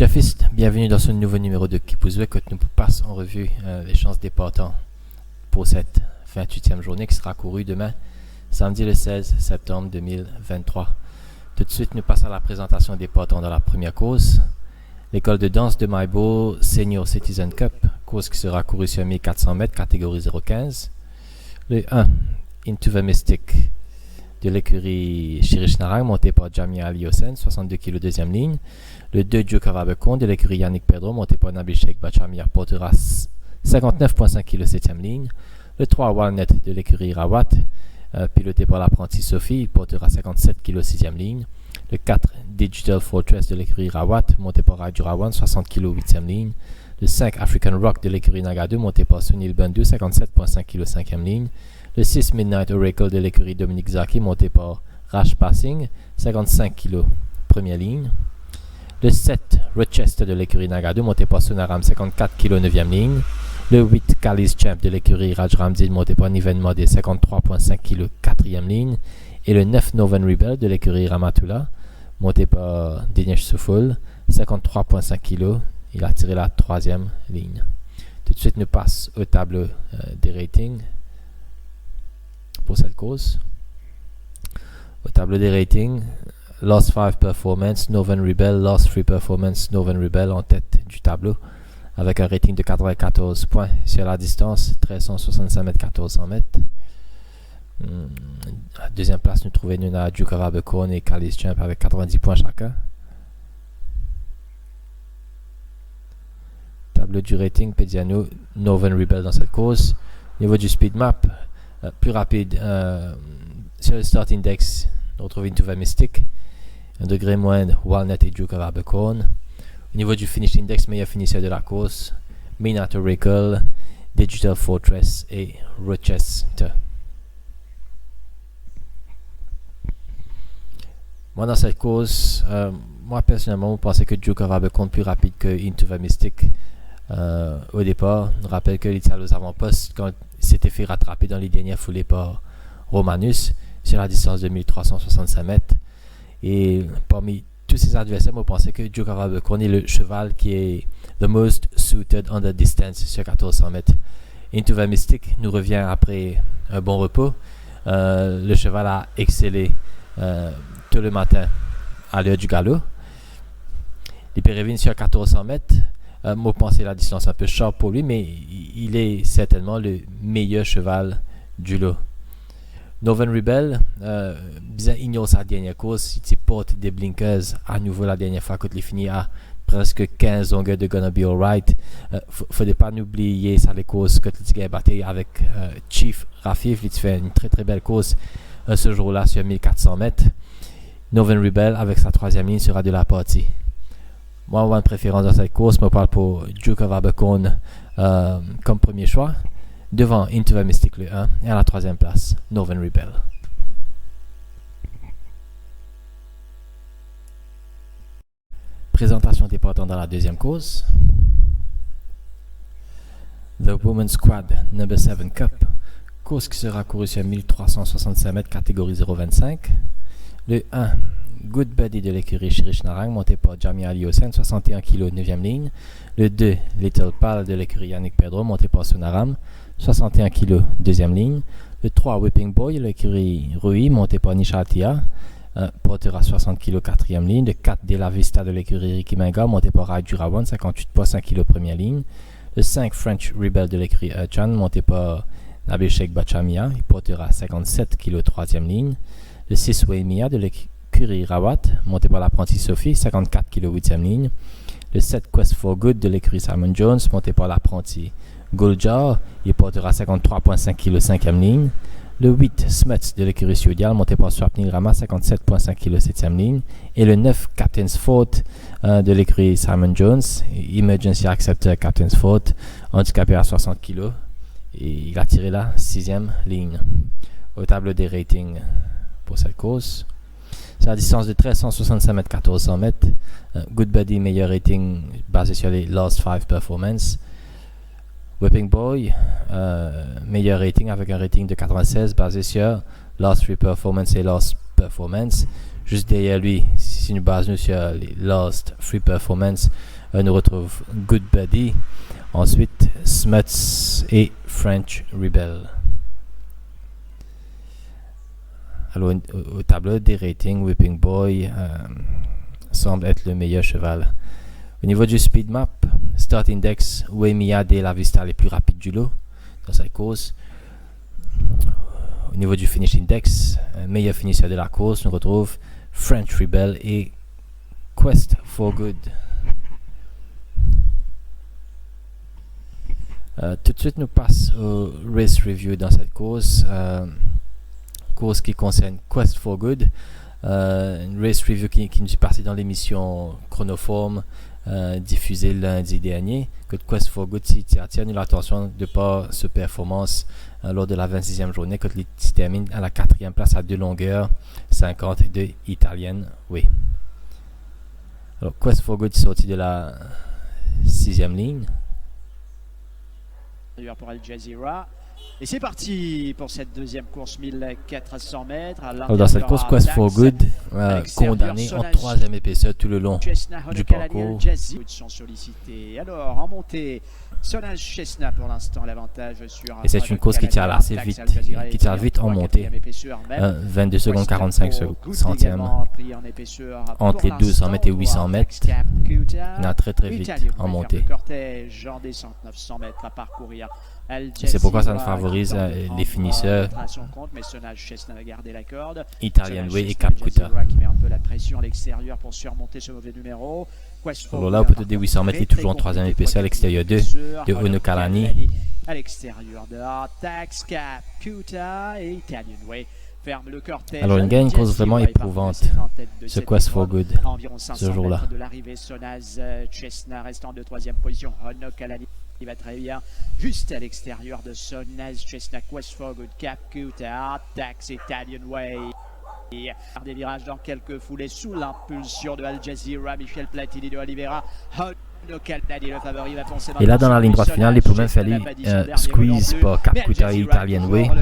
Jeffiste, bienvenue dans ce nouveau numéro de Kipouzoue que nous passons en revue les chances des partants pour cette 28e journée qui sera courue demain, samedi le 16 septembre 2023. Tout de suite, nous passons à la présentation des partants dans la première course. L'école de danse de Maïbo Senior Citizen Cup, course qui sera courue sur 1400 mètres, catégorie 015. Le 1, Into the Mystic de l'écurie Shirish Narang, monté par Jamia Ali Hossein, 62 kg deuxième ligne. Le 2, Duke of Abercorn de l'écurie Yannick Pedro, monté par Nabishek Bachamia, portera 59,5 kg septième ligne. Le 3, Walnut de l'écurie Rawat, piloté par l'apprenti Sophie, il portera 57 kg sixième ligne. Le 4, Digital Fortress de l'écurie Rawat, monté par Raju Rawan, 60 kg huitième ligne. Le 5, African Rock de l'écurie Nagado, monté par Sunil Bandhu, 57,5 kg cinquième ligne. Le 6, Midnight Oracle de l'écurie Dominique Zaki, monté par Rash Passing, 55 kg première ligne. Le 7, Rochester de l'écurie Nagado, monté par Sonaram, 54 kg 9e ligne. Le 8, Kali's Champ de l'écurie Raj Ramzil, monté par Niven Modé, 53,5 kg 4e ligne. Et le 9, Northern Rebel de l'écurie Ramatula, monté par Dinesh Soufoul, 53,5 kg. Il a tiré la 3e ligne. Tout de suite, nous passons au tableau des ratings pour cette course. Au tableau des ratings, Lost 5 Performance, Northern Rebel, Lost 3 Performance, Northern Rebel en tête du tableau avec un rating de 94 points sur la distance, 1365 mètres, 1400 mètres. À deuxième place, nous trouvons Nuna Duke of Abercorn et Kali's Champ avec 90 points chacun. Tableau du rating, Pediano, Northern Rebel dans cette course. Au niveau du speed map, plus rapide sur le start index, on retrouve Into the Mystic. Un degré moindre, Walnut et Duke of Abercorn. Au niveau du finish index, meilleur finisseur de la course, Midnight Oracle, Digital Fortress et Rochester. Moi, dans cette course, moi personnellement, je pensais que Duke of Abercorn plus rapide que Into the Mystic. Au départ, je rappelle que l'Italie aux avant-postes, quand il s'était fait rattraper dans les dernières foulées par Romanus sur la distance de 1365 mètres. Et parmi tous ses adversaires, moi, je pensais que Duke of Abercorn est le cheval qui est the most suited on the distance sur 1400 mètres. Into the Mystic nous revient après un bon repos. Le cheval a excellé tout le matin à l'heure du galop. Les Pérévines sur 1400 mètres, moi, je pensais la distance un peu sharp pour lui, mais il est certainement le meilleur cheval du lot. Northern Rebel, bien ignore sa dernière course, il porte des blinkers à nouveau la dernière fois quand il finit à presque 15 longueurs de Gonna Be Alright. Faudrait pas n'oublier ça les courses quand il a battu avec Chief Rafif, il fait une très très belle course ce jour-là sur 1400 mètres. Northern Rebel avec sa troisième ligne sera de la partie. Moi, j'ai une préférence dans cette course, je me parle pour Duke of Abercorn comme premier choix. Devant Into the Mystic le 1 et à la troisième place, Northern Rebel. Présentation des partants dans la deuxième course. The Women's Squad Number 7 Cup. Course qui sera courue sur 1365 mètres, catégorie 0,25. Le 1, Good Buddy de l'écurie Shirish Narang, monté par Jamia Ali Hossein, 61 kg 9e ligne. Le 2, Little Pal de l'écurie Yannick Pedro, monté par Sonaram, 61 kg deuxième ligne. Le 3, Whipping Boy de l'écurie Rui, monté par Nishatia, portera 60 kg 4e ligne. Le 4, De La Vista de l'écurie Ricky Menga, monté par Raju Rawan, 58,5 kg première ligne. Le 5, French Rebel de l'écurie Chan, monté par Nabishek Bachamia, il portera 57 kg 3e ligne. Le 6, Waimia de l'écurie Rawat, monté par l'apprenti Sophie, 54 kg 8e ligne. Le 7, Quest for Good de l'écurie Simon Jones, monté par l'apprenti Guljar, il portera 53,5 kg 5e ligne. Le 8, Smuts de l'écurie Sudial, monté par Swapnil Rama, 57,5 kg 7e ligne. Et le 9, Captain's Fort de l'écurie Simon Jones, Emergency Acceptor Captain's Fort, handicapé à 60 kg. Et il a tiré la 6e ligne. Au tableau des ratings pour cette course, c'est la distance de 1365 mètres, 1400 mètres. Good Buddy, meilleur rating basé sur les Last 5 Performance. Whipping Boy, meilleur rating avec un rating de 96 basé sur Last 3 Performance et Last Performance. Juste derrière lui, si nous basons sur les Lost Free Performance, nous retrouve Good Buddy. Ensuite, Smuts et French Rebel. Alors, au tableau des ratings, Whipping Boy semble être le meilleur cheval. Au niveau du speed map, Start Index, Wemia de la Vista les plus rapides du lot dans sa course. Au niveau du finish index, meilleur finisseur de la course, nous retrouve French Rebel et Quest for Good. Tout de suite, nous passons au race review dans cette course. Course qui concerne Quest for Good. Une race review qui nous est passée dans l'émission Chronoform diffusée lundi dernier. Que Quest for Good attire l'attention de par sa performance lors de la 26e journée, quand il termine à la 4e place à 2 longueurs 50 de Italian Way. Alors Quest for Good est sorti de la 6e ligne. Pour Al Jazeera. Et c'est parti pour cette deuxième course 1400 mètres. Alors dans cette course, Quest for Good condamné en 3e épaisseur tout le long du parcours. Sont sollicités. Alors en montée, Sonal Chesna pour l'instant l'avantage sur. Et c'est une course qui tire assez vite, qui tire vite en montée. 22 secondes 45 centièmes entre les 200 mètres et 800 mètres. Il a très vite en montée. Et c'est pourquoi ça ne favorise les finisseurs Italian Way et Cap Kuta. Alors là, au poteau des 800 mètres, il est toujours en 3e épaisseur à l'extérieur de Ono Kalani. À l'extérieur de Tax, Cap Kuta et Italian Way. Alors il gagne une course vraiment éprouvante, ce Quest for Good, ce jour-là. De l'arrivée, Sonaz Chesna restant en 3e position. Ono Kalani il va très bien, juste à l'extérieur de Sonaz Chesna, Quest for Good, Cap Kuta, Tax, Italian Way. Et des virages dans quelques foulées sous l'impulsion de Al Jazeera, Michel Platini de Oliveira. Et là, dans la ligne droite finale, il peut même faire squeeze par Cap Kuta et Italian Way à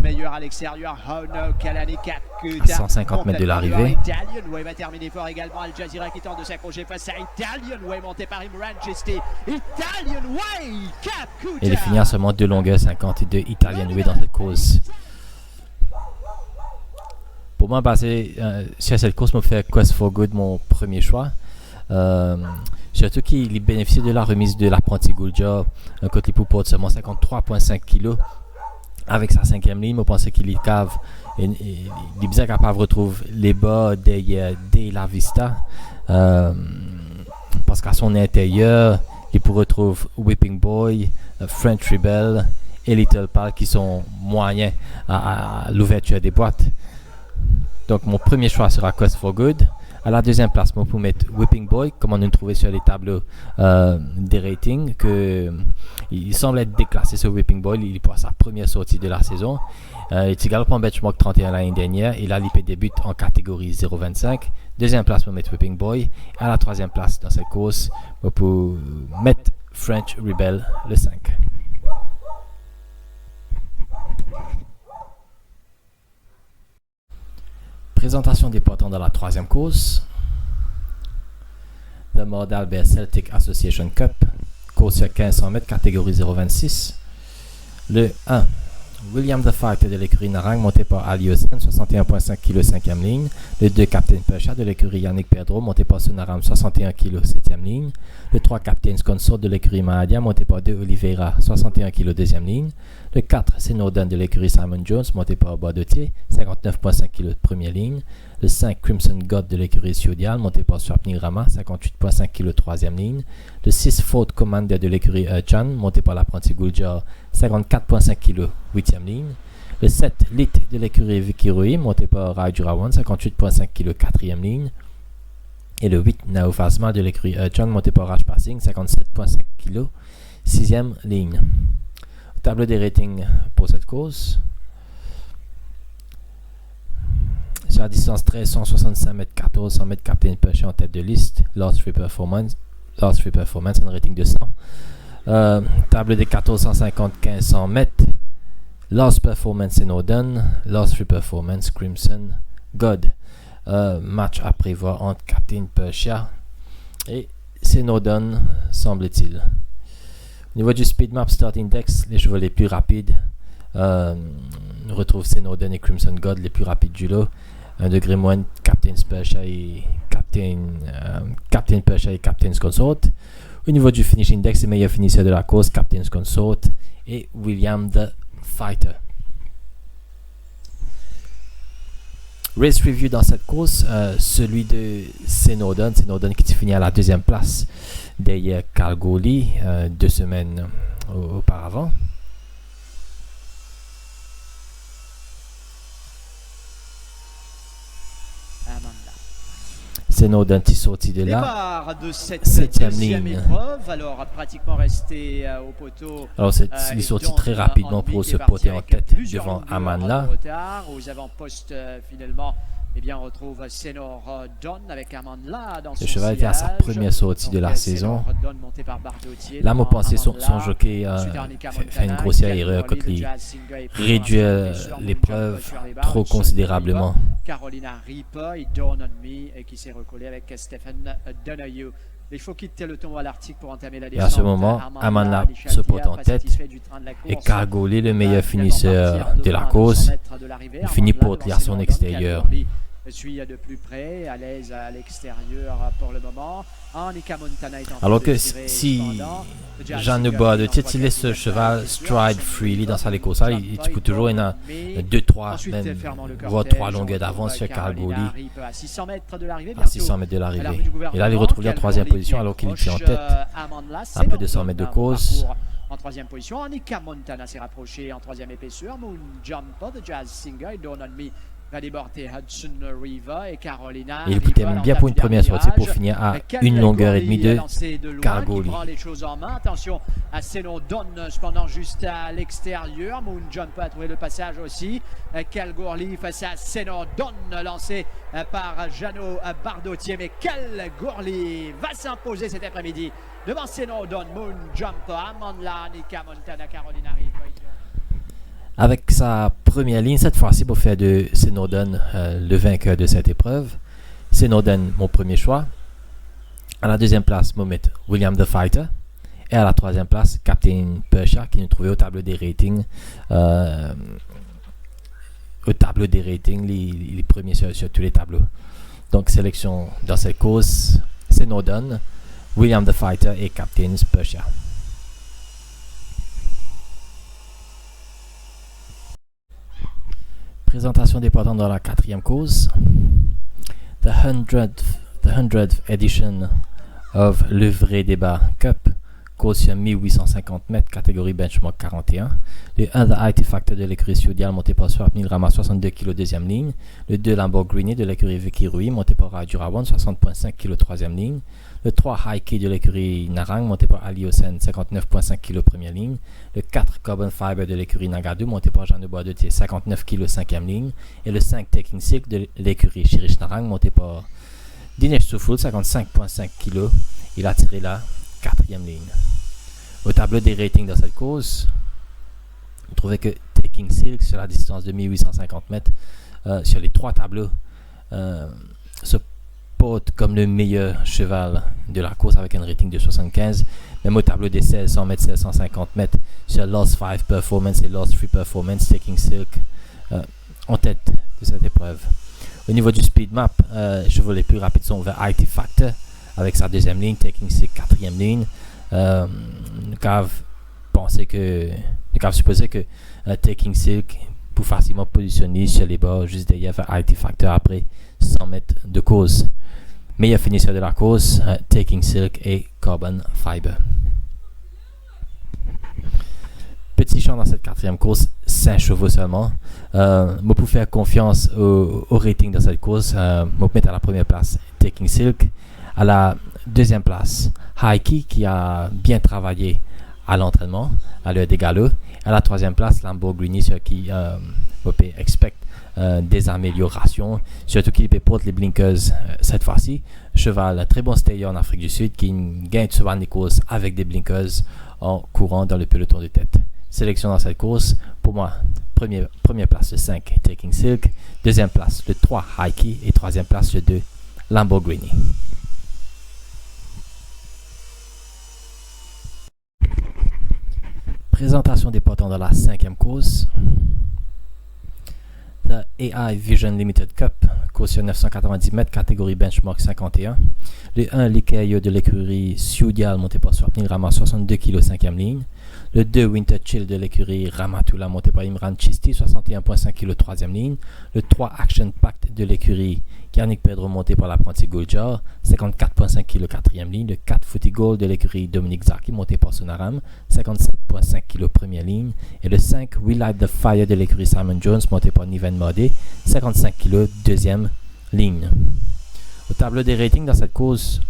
150 mètres de l'arrivée. Italian Way va terminer fort également. Al Jazeera qui tente de s'accrocher face à Italian Way, monté par Imran Chesty. Italian Way, Cap Kuta. Et il finit à seulement 2 longueurs 52 Italian Way dans cette course. Pour moi, sur cette course, je me fais Quest for Good mon premier choix. Surtout qu'il bénéficie de la remise de l'apprenti Gulja, un côté pour porte seulement 53,5 kg. Avec sa 5e ligne, je pense qu'il est cave. Il est bien capable de retrouver les bas derrière De La Vista. Parce qu'à son intérieur, il peut retrouver Whipping Boy, French Rebel et Little Pal qui sont moyens à l'ouverture des boîtes. Donc mon premier choix sera Quest for Good. À la 2e place, on peut mettre Whipping Boy, comme on nous trouvait sur les tableaux des ratings, il semble être déclassé ce Whipping Boy. Il est pour sa première sortie de la saison. Il est galopé en benchmark 31 l'année dernière. Il a l'IP débute en catégorie 0,25. 2e place, on peut mettre Whipping Boy. À la 3e place dans cette course, on peut mettre French Rebel le 5. Présentation des partants dans la 3e course. Le Mort d'Albert Celtic Association Cup. Course sur 1500 mètres, catégorie 0,26. Le 1. William the Fighter de l'écurie Narang, monté par Ali Hossein, 61,5 kg, 5e ligne. Le 2. Captain Percha de l'écurie Yannick Perdreau, monté par Sonaram, 61 kg, 7e ligne. Le 3. Captain Consort de l'écurie Mahadia, monté par 2. Oliveira, 61 kg, 2e ligne. Le 4, c'est Norden de l'écurie Simon Jones, monté par Boisdotier, 59,5 kg, première ligne. Le 5, Crimson God de l'écurie Siodial, monté par Swapni Rama, 58,5 kg, 3e ligne. Le 6, Fort Commander de l'écurie Chan, monté par l'apprenti Guljar, 54,5 kg, 8e ligne. Le 7, Lit de l'écurie Vicky Rui, monté par Rajurawan, 58,5 kg, 4e ligne. Et le 8, Nao Phasma de l'écurie Chan, monté par Raj Passing, 57,5 kg, 6e ligne. Tableau des ratings pour cette course. Sur la distance 13, 165 mètres, 1400 mètres, Captain Perche en tête de liste. Lost Free Performance, un rating de 100. Tableau des 1450, 1500 mètres. Lost Performance et Norden. Lost Free Performance, Crimson God. Match à prévoir entre Captain Persia et Snowden, semble-t-il. Au niveau du Speed Map Start Index, les chevaux les plus rapides, on retrouve Snowden et Crimson God, les plus rapides du lot. 1 degré moins Captain Persia et Captain Persia et Captain's Consort. Au niveau du Finish Index, les meilleurs finisseurs de la course, Captain's Consort et William the Fighter. Race review dans cette course, celui de Snowden qui finit à la deuxième place derrière Kalgoorlie 2 semaines auparavant. Snowden est sorti de là. Départ de cette 7e deuxième ligne. épreuve, alors pratiquement resté au poteau. Alors il est sorti très rapidement pour se porter en tête devant Amanla. Aux avant-postes finalement, eh bien, on retrouve Snowden avec Amanla dans son Le cheval était à sa première sortie de la saison. Là, moi, pensais son jockey fait une grossière erreur quand il réduit l'épreuve trop considérablement. Carolina Reaper et Dawn on Me qui s'est recollé avec Stephen Donahue. Il faut quitter le tombeau à l'Arctique pour entamer la descente. Et à ce moment, Amanla se porte en tête et Kalgoorlie, le meilleur finisseur de la course, il finit porte à son extérieur. Suit de plus près, à l'aise à l'extérieur pour le moment. Annika Montana est en Alors que si Jean Dubois de tête, il laisse ce cheval stride freely dans sa course, il peut toujours avoir 2-3 même, voire 3 longueurs d'avance sur Kalgoorlie à 600 mètres de l'arrivée. Et là, il retrouve la 3e position alors qu'il était en tête après 200 mètres de course. En 3e position, Annika Montana s'est rapprochée en 3e épaisseur. Moon Jumper de Jazz Singer et Dawn on Me va déborder Hudson River et Carolina. Il coûtait même bien pour une première sortie pour finir à 1 longueur et demie de Kalgoorlie. Les choses en main. Attention à Snowden cependant juste à l'extérieur. Moon Jumper a trouvé le passage aussi. Kalgoorlie face à Snowden lancé par Jeannot Bardotier. Mais Kalgoorlie va s'imposer cet après-midi devant Snowden, Moon Jumper, Amanla, Annika Montana, Carolina Reaper. Avec sa première ligne, cette fois-ci pour faire de Snowden le vainqueur de cette épreuve. Snowden, mon premier choix. À la 2e place, William the Fighter. Et à la 3e place, Captain Persia, qui nous trouvait au tableau des ratings. Il est premier sur tous les tableaux. Donc, sélection dans cette course, Snowden, William the Fighter et Captain Persia. Présentation des partants dans la 4e course. The 100th edition of le Vrai Débat Cup, course sur 1850 mètres, catégorie benchmark 41. Le 1 The IT Factor de l'écurie Sudial, monté par Swapnil, ramasse 62 kg 2e ligne. Le 2 Lamborghini de l'écurie Vicky Rui, monté par Radurawan, 60,5 kg 3e ligne. Le 3 High Key de l'écurie Narang, monté par Ali Hossein, 59,5 kg première ligne. Le 4 Carbon Fiber de l'écurie Nagadou, monté par Jean de Bois de Thiers, 59 kg 5e ligne. Et le 5 Taking Silk de l'écurie Chirish Narang, monté par Dinesh Soufoul, 55,5 kg. Il a tiré la 4e ligne. Au tableau des ratings dans cette course, vous trouvez que Taking Silk sur la distance de 1850 mètres, sur les 3 tableaux, se porte comme le meilleur cheval de la course avec un rating de 75. Même au tableau des 1600 mètres, 1650 mètres, sur Lost 5 Performance et Lost 3 Performance, Taking Silk en tête de cette épreuve. Au niveau du speed map, les chevaux les plus rapides sont vers IT Factor avec sa 2e ligne, Taking Silk 4e ligne. Nous avons supposé que Taking Silk pour facilement positionner sur les bords juste derrière vers IT Factor après 100 mètres de course. Meilleur finisseur de la course, Taking Silk et Carbon Fiber. Petit champ dans cette 4e course, 5 chevaux seulement. Moi pour faire confiance au rating dans cette course, moi mettre à la première place Taking Silk, à la 2e place Haiki qui a bien travaillé à l'entraînement à l'heure des galops, à la 3e place Lamborghini sur qui on peut expect des améliorations, surtout qu'il porte les blinkers cette fois-ci. Cheval très bon stayer en Afrique du Sud qui gagne souvent les courses avec des blinkers en courant dans le peloton de tête. Sélection dans cette course, pour moi, Première place, le 5, Taking Silk. Deuxième place, le 3, Heike. Et troisième place, le 2, Lamborghini. Présentation des partants dans la cinquième course. The AI Vision Limited Cup, course sur 990 mètres, catégorie benchmark 51. Le 1, l'Ikea de l'écurie Sudial, monté par Swapnil, ramasse 62 kg, 5e ligne. Le 2, Winter Chill de l'écurie Ramatula, monté par Imran Chisti, 61,5 kg, 3e ligne. Le 3, Action Pact de l'écurie Yannick Pedro, monté par l'apprenti Guljar, 54,5 kg, 4e ligne. Le 4, Footy Gold de l'écurie Dominique Zaki, monté par Sonaram, 57,5 kg, 1er ligne. Et le 5, We Light the Fire de l'écurie Simon Jones, monté par Niven Modé, 55 kg, 2e ligne. Au tableau des ratings dans cette course,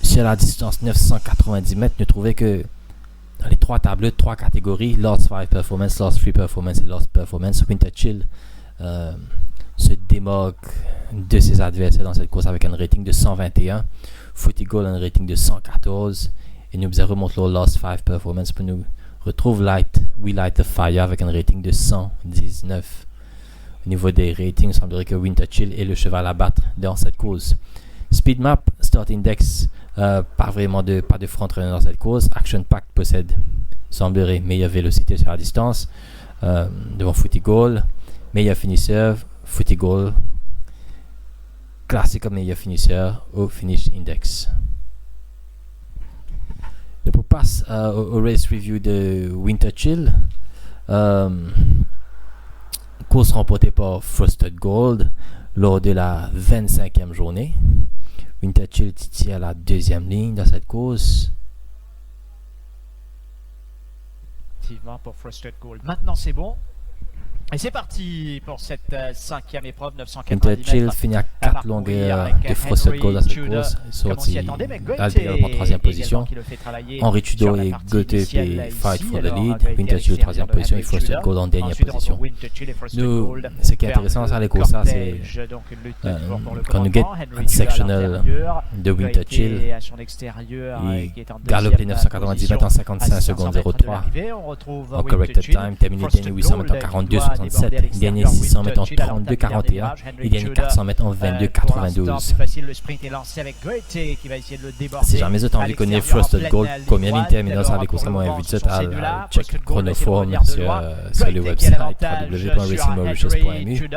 sur la distance 990 mètres, nous trouvons que dans les trois tableaux, trois catégories, Last 5 Performance, Last 3 Performance et Last Performance, Winter Chill se démarque de ses adversaires dans cette course avec un rating de 121, Footy Gold un rating de 114, et nous remontons le Last 5 Performance pour nous retrouver We Light the Fire avec un rating de 119. Au niveau des ratings, il semblerait que Winter Chill est le cheval à battre dans cette course. Speed Map, Start Index, pas de front-runner dans cette course. Action Pact possède, semblerait, meilleure vélocité sur la distance devant Footy Gold. Meilleur finisseur, Footy Gold, classé comme meilleur finisseur au Finish Index. On passe au race review de Winter Chill. Course remportée par Frosted Gold lors de la 25e journée. Winter Chill titille à la deuxième ligne dans cette course. Effectivement pour Frosted Gold. Maintenant c'est bon. Et c'est parti pour cette cinquième épreuve, 990 Winter Chill mètres. finit à 4 longueurs de Frosted Gold dans cette course. Sorti Albert en troisième position. Henri Tudor et Goethe fight for the lead. Winter Chill troisième position et Frosted Gold en dernière position. Nous, ce qui est intéressant dans les courses, c'est quand nous gagnons un sectional de Winter Chill, il galope les 990 mètres en 55 secondes 03 en corrected time, terminé dernier 800 mètres en 42 67, il gagne 600 mètres en 32,41, il gagne 400 mètres en 22,92. Si jamais vous avez envie de connaître Frosted Gold, combien il termine dans les courses, moi invite à check chronoform sur le website www.racingmauritius.mu.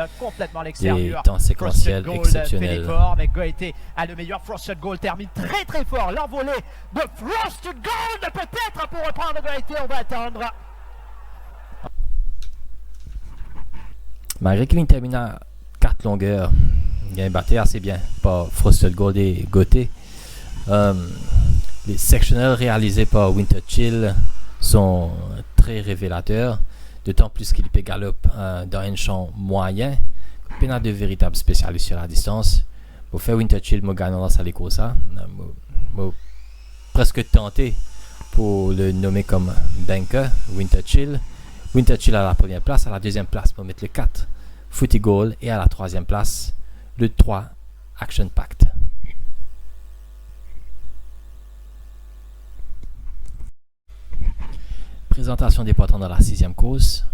Des temps séquentiels exceptionnels. Mais Goethe a le meilleur. Frosted Gold termine très très fort. L'envolée de Frosted Gold, peut-être pour reprendre Goethe, on va attendre. Malgré qu'il termine à 4 longueurs, il a battu assez bien par Frosted Gold et Gauthier. Les sectionals réalisés par Winter Chill sont très révélateurs, d'autant plus qu'il peut galoper dans un champ moyen. Il y a de véritables spécialistes sur la distance. Pour faire Winter Chill, je gagne dans la course. Je presque tenté pour le nommer comme banker, Winter Chill. Winter Chill à la première place, à la deuxième place pour mettre le 4 Footy Gold et à la troisième place le 3 Action Pact. Présentation des partants dans la sixième course.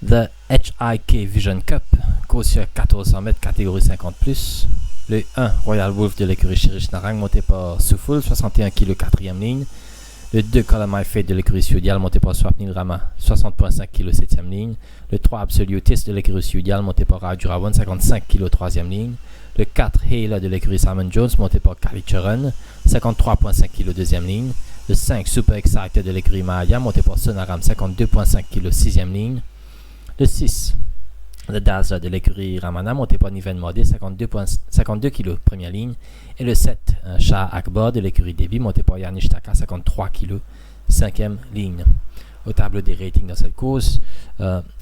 The HIK Vision Cup, course sur 1400 mètres, catégorie 50+. Le 1, Royal Wolf de l'écurie Cherish Narang, monté par Soufoul, 61 kg, 4e ligne. Le 2, Column My Fate de l'écurie Sudial, monté par Swapnil Rama, 60,5 kg, 7e ligne. Le 3, Absolutist de l'écurie Sudial, monté par Rajurawan, 55 kg, 3e ligne. Le 4, Hela de l'écurie Simon Jones, monté par Kali Charan, 53,5 kg, 2e ligne. Le 5, Super Excited de l'écurie Maya, monté par Sonaram, 52,5 kg, 6e ligne. Le 6, The Dazzler de l'écurie Ramana, monté par Niven Modé, 52 kg, première ligne. Et le 7, Shah Akbar de l'écurie Debi, monté par Yannish Taka, 53 kg, 5e ligne. Au tableau des ratings dans cette course,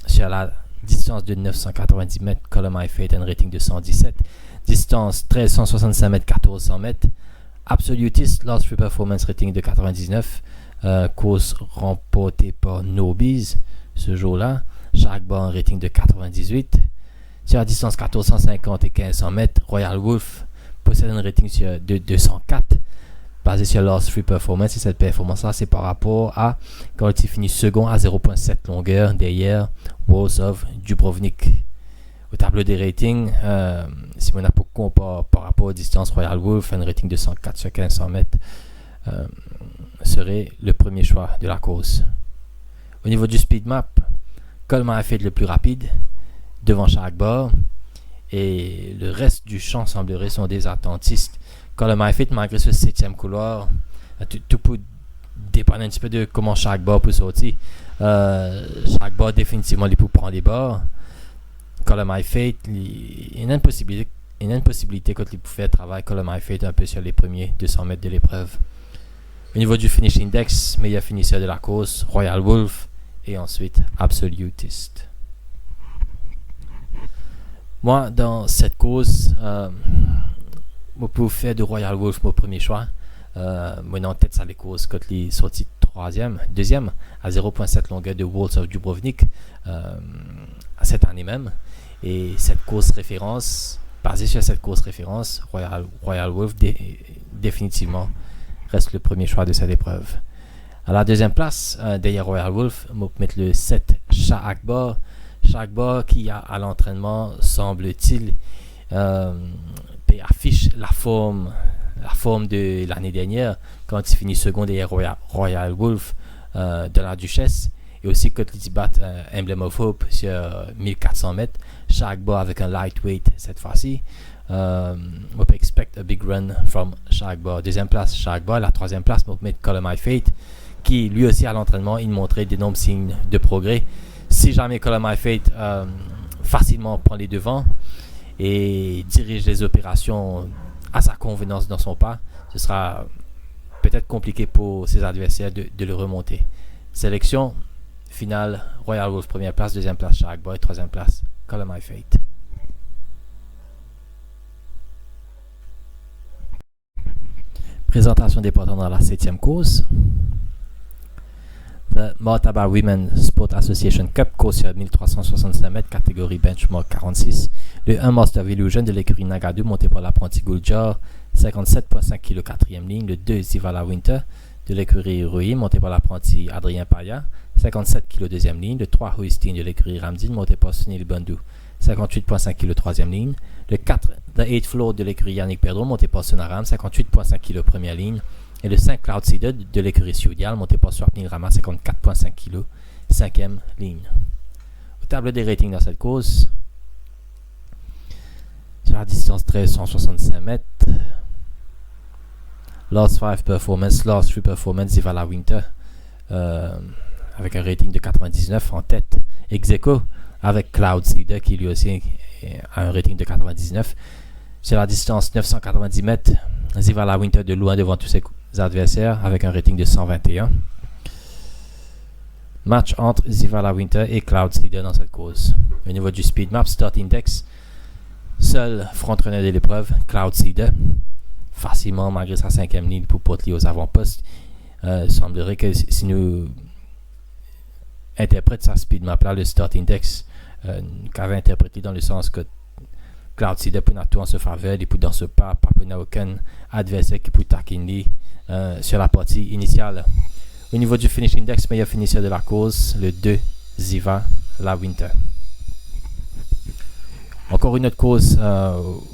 sur la distance de 990 mètres, Column My Fate a un rating de 117. Distance 1365 mètres, 1400 mètres. Absolutist, Last Free Performance rating de 99. Course remportée par Nobies ce jour-là. Chaque un rating de 98. Sur la distance 1450 et 1500 mètres, Royal Wolf possède un rating de 204. basé sur Last Free Performance, et cette performance-là, c'est par rapport à quand il finit second à 0.7 longueur derrière Walls of Dubrovnik. Au tableau des ratings, si on a pour compare par rapport aux distances Royal Wolf, un rating de 104 sur 1500 mètres serait le premier choix de la course. Au niveau du speed map, Coleman a fait le plus rapide devant chaque bord, et le reste du champ semblerait sont des attentistes. Coleman a fait, malgré ce 7e couloir, tout peut dépendre un petit peu de comment chaque bord peut sortir. Chaque bord définitivement il peut prendre des bords. Coleman fait, il y a une impossibilité quand il peut faire travail. Coleman fait un peu sur les premiers 200 mètres de l'épreuve. Au niveau du finish index, meilleur finisseur de la course, Royal Wolf, et ensuite Absolutist. Moi, dans cette course, je peux faire de Royal Wolf mon premier choix. Moi, en tête, ça les courses quand il est sorti deuxième, à 0.7 longueur de Walls of Dubrovnik cette année même. Et cette course référence, basée sur cette course référence, Royal Wolf définitivement reste le premier choix de cette épreuve. À la deuxième place, derrière Royal Wolf, on va mettre le 7 Shah Akbar. Shah Akbar qui à l'entraînement, semble-t-il, affiche la forme de l'année dernière quand il finit second derrière Royal Wolf de la Duchesse, et aussi quand il bat Emblem of Hope sur 1400 mètres. Shah Akbar avec un lightweight cette fois-ci. On peut expect a big run from Shah Akbar. Deuxième place Shah Akbar. La troisième place on peut mettre Coleman Fate, qui lui aussi à l'entraînement il montrait d'énormes signes de progrès. Si jamais Coleman Fate facilement prend les devants et dirige les opérations à sa convenance dans son pas, ce sera peut-être compliqué pour ses adversaires de le remonter. Sélection finale, Royal Wolf première place, deuxième place Shah Akbar et troisième place Coleman Fate. Présentation des partants dans la 7e course. The Martaba Women Sport Association Cup, course sur 1365 mètres, catégorie benchmark 46. Le 1 Master of Illusion de l'écurie Nagadu, monté par l'apprenti Guljar, 57.5 kg, 4e ligne. Le 2 Zivala Winter de l'écurie Rui, monté par l'apprenti Adrien Paya, 57 kg, 2e ligne. Le 3 Huistin de l'écurie Ramzin, monté par Sunil Bandou, 58.5 kg, 3e ligne. Le 4 The 8 Floor de l'écurie Yannick Pedro, monté par Sonaram, 58.5 kg, première ligne. Et le 5 Cloud Seeder de l'écurie Sudial, monté par Swapnil Rama, 54.5 kg, 5e ligne. Au tableau des ratings dans cette course, sur la distance 1365 mètres, Last 5 Performance, Last 3 Performance, Zivala Winter, avec un rating de 99 en tête. Ex-aequo avec Cloud Seeder, qui lui aussi a un rating de 99. Sur la distance 990 mètres, Zivala Winter de loin devant tous ses adversaires avec un rating de 121. Match entre Zivala Winter et Cloud Seeder dans cette course. Au niveau du speed map, start index, seul front-runner de l'épreuve, Cloud Seeder, facilement malgré sa 5e ligne pour porter aux avant-postes. Il semblerait que si nous interprète sa speed map là, le start index, qu'avait interprété dans le sens que Cloud Seeder peut tout en se faveur, il peut dans ce pas aucun adversaire qui peut taquiner sur la partie initiale. Au niveau du finish index, meilleur finisseur de la course, le 2 Ziva La Winter. Encore une autre course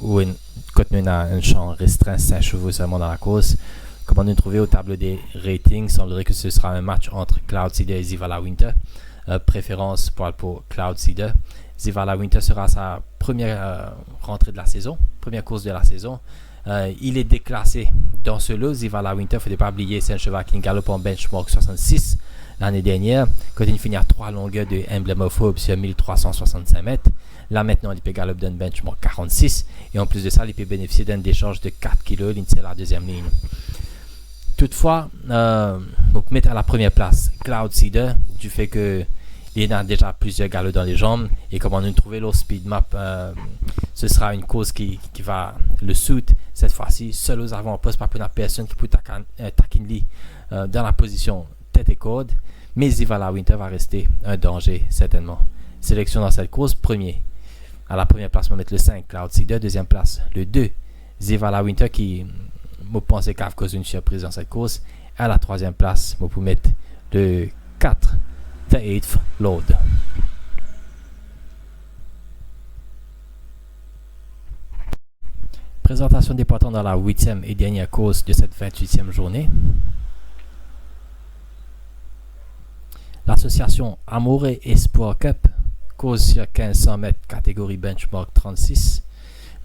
où on a un champ restreint, 5 chevaux seulement dans la course. Comment nous trouver au tableau des ratings, semblerait que ce sera un match entre Cloud Seeder et Zivala Winter. Préférence pour Cloud Seeder. Zivala Winter sera sa première rentrée de la saison, première course de la saison. Il est déclassé dans ce lot. Zivala Winter, il ne faut pas oublier, c'est un cheval qui galope en benchmark 66 l'année dernière, quand il finit à 3 longueurs de Emblem of Hope sur 1365 mètres. Là maintenant, il peut galoper d'un benchmark 46, et en plus de ça, il peut bénéficier d'un décharge de 4 kg, l'initial à la deuxième ligne. Toutefois, on peut mettre à la première place Cloud Seeder, du fait que il a déjà plusieurs galops dans les jambes, et comment nous trouver l'autre speed map, ce sera une course qui va le suit cette fois-ci, seul aux avant-postes, pas pour personne qui peut taquiner dans la position tête et corde, mais Zivala Winter va rester un danger certainement. Sélection dans cette course, premier. À la première place, on va mettre le 5 Cloud Seeder, deuxième place le 2 Zivala Winter, qui je pense qu'il y a une surprise dans cette course. À la troisième place, je peux mettre le 4, The 8th Lord. Présentation des partants dans la 8e et dernière course de cette 28e journée. L'association Amour et Espoir Cup, course sur 1500 mètres, catégorie benchmark 36.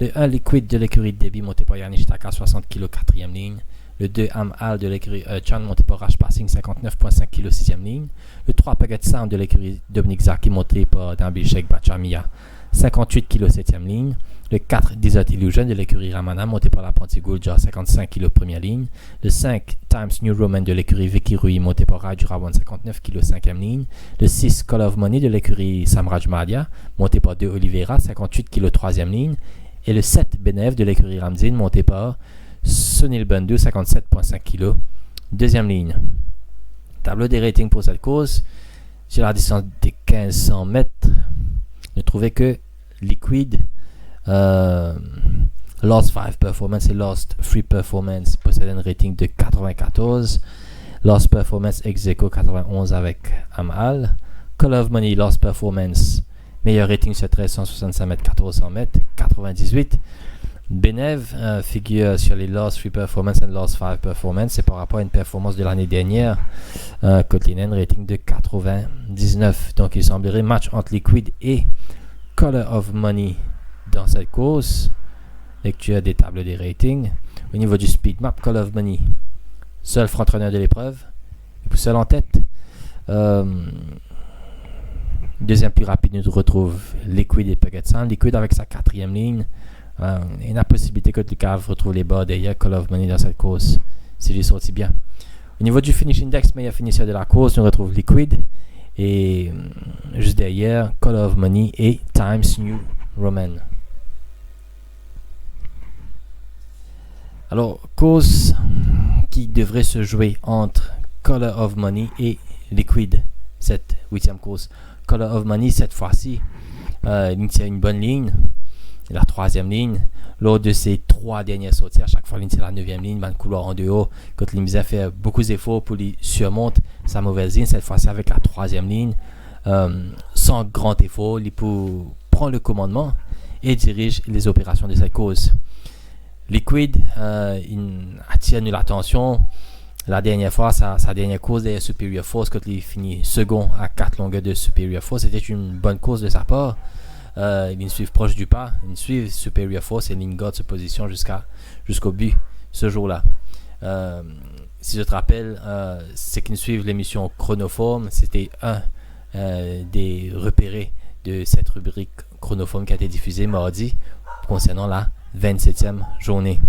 Le 1 Liquid de l'écurie Debbie monté par Yannick Taka 60 kg 4e ligne. Le 2 Amal de l'écurie Chan monté par Rash Passing 59.5 kg 6e ligne. Le 3 Paget Sound de l'écurie Dominique Zaki monté par Dambil Sheikh Bachamia 58 kg 7e ligne. Le 4 Desert Illusion de l'écurie Ramana monté par l'apprenti Gulja 55 kg première ligne. Le 5 Times New Roman de l'écurie Vicky Rui monté par Raju Rawan 59 kg 5e ligne. Le 6 Call of Money de l'écurie Samraj Madia monté par 2 Oliveira 58 kg 3e ligne. Et le 7 Benev de l'écurie Ramzin monté par Sunil Bundu 57.5 kg deuxième ligne. Tableau des ratings pour cette course. Sur la distance des 1500 mètres, ne trouvait que Liquid, Lost 5 Performance et Lost 3 Performance possèdent un rating de 94. Lost Performance ex-aequo 91 avec Amal. Call of Money Lost Performance meilleur rating sur 1365 mètres 1400 mètres 98. Benev figure sur les Lost 3 Performance et Lost 5 Performance. C'est par rapport à une performance de l'année dernière. Kotlinen rating de 99. Donc il semblerait match entre Liquid et Color of Money dans cette course. Lecture des tables des ratings. Au niveau du speed map, Call of Money, seul front-runner de l'épreuve, seul en tête. Deuxième plus rapide, nous retrouve Liquid et Paget Sound. Liquid avec sa 4e ligne. Il y a la possibilité que Lucas retrouve les bas derrière Call of Money dans cette course, si j'ai sorti bien. Au niveau du finish index, meilleur finisseur de la course, nous retrouve Liquid. Et juste derrière, Call of Money et Times New Roman. Alors, course qui devrait se jouer entre Color of Money et Liquid, cette 8e course. Color of Money, cette fois-ci, il tient une bonne ligne, la 3e ligne. Lors de ses 3 dernières sorties, à chaque fois, il tient la 9e ligne, dans le couloir en dehors. Quand Limza fait beaucoup d'efforts pour lui surmonter sa mauvaise ligne, cette fois-ci avec la 3e ligne, sans grand effort, il peut prendre le commandement et dirige les opérations de cette course. Liquid, il attire l'attention. La dernière fois, sa dernière course derrière Superior Force, quand il finit second à 4 longueurs de Superior Force, c'était une bonne course de sa part. Ils suivent proche du pas, ils suivent Superior Force et Lingard se positionne jusqu'au but ce jour-là. Si je te rappelle, c'est qu'ils suivent l'émission Chronoform, c'était un des repérés de cette rubrique Chronoform qui a été diffusée mardi concernant la 27e journée.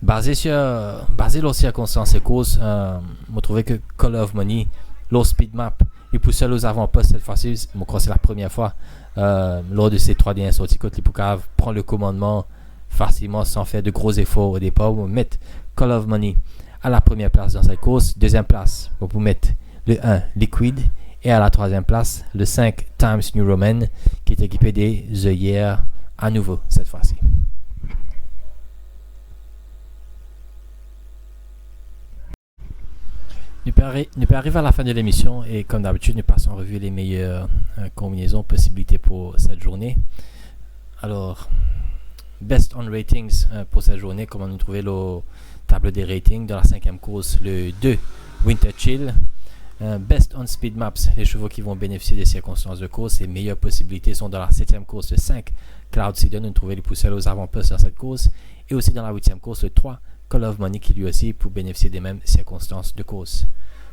Basé sur circonstances et causes, on trouvait que Call of Money, low speed map, il poussait aux avant-postes cette fois-ci. Je crois que c'est la première fois lors de ces 3 dernières sorties que l'Ipoucave prend le commandement facilement sans faire de gros efforts au départ. On met Call of Money à la première place dans cette course. Deuxième place, on peut mettre le 1 Liquid. Et à la 3e place, le 5 Times New Roman qui est équipé des œillères à nouveau cette fois-ci. Nous peut arriver à la fin de l'émission et comme d'habitude, nous passons en revue les meilleures combinaisons, possibilités pour cette journée. Alors, Best on Ratings pour cette journée, comment nous trouver le tableau des ratings dans la 5e course, le 2 Winter Chill. Best on Speed Maps, les chevaux qui vont bénéficier des circonstances de course. Les meilleures possibilités sont dans la 7e course, le 5 Cloud Seedon, nous trouver les pousselles aux avant-postes dans cette course. Et aussi dans la 8e course, le 3 Call of Money qui lui aussi pour bénéficier des mêmes circonstances de course.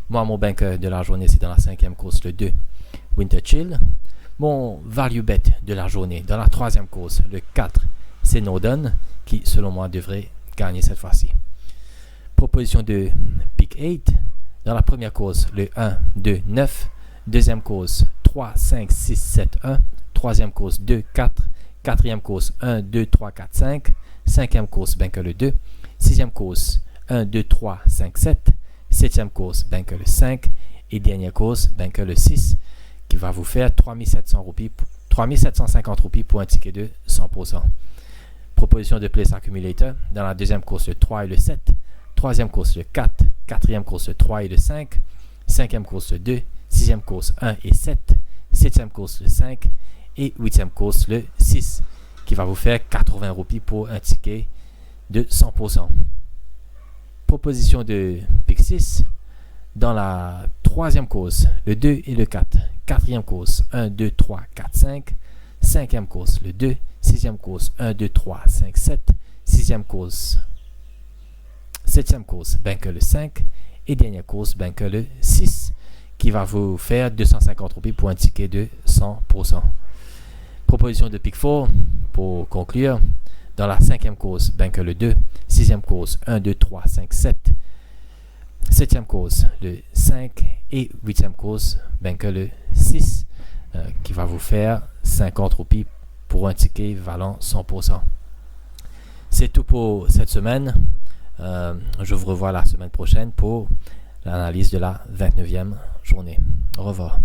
Moi, mon banker de la journée, c'est dans la 5e course, le 2 Winter Chill. Mon value bet de la journée, dans la 3e course, le 4 c'est Norden, qui selon moi devrait gagner cette fois-ci. Proposition de Pick 8. Dans la première course, le 1, 2, 9. Deuxième course, 3, 5, 6, 7, 1. Troisième course, 2, 4. Quatrième course, 1, 2, 3, 4, 5. Cinquième course, banker le 2. Sixième course, 1, 2, 3, 5, 7. Septième course, banker le 5. Et dernière course, banker le 6, qui va vous faire 3750 roupies pour un ticket de 100%. Proposition de Place Accumulator. Dans la deuxième course, le 3 et le 7. Troisième course, le 4. Quatrième course, le 3 et le 5. Cinquième course, le 2. Sixième course, 1 et 7. Septième course, le 5. Et huitième course, le 6. Qui va vous faire 80 roupies pour un ticket de 100%. Proposition de Pick 6. Dans la troisième course, le 2 et le 4. Quatrième course, 1, 2, 3, 4, 5. Cinquième course, le 2. Sixième course, 1, 2, 3, 5, 7. Sixième course, septième course, banker le 5. Et dernière course, banker le 6. Qui va vous faire 250 roupies pour un ticket de 100%. Proposition de Pick 4 pour conclure. Dans la cinquième course, banker le 2. Sixième course, 1, 2, 3, 5, 7. Septième course, le 5. Et huitième course, banker le 6. Qui va vous faire 50 roupies pour un ticket valant 100%. C'est tout pour cette semaine. Je vous revois la semaine prochaine pour l'analyse de la 29e journée. Au revoir.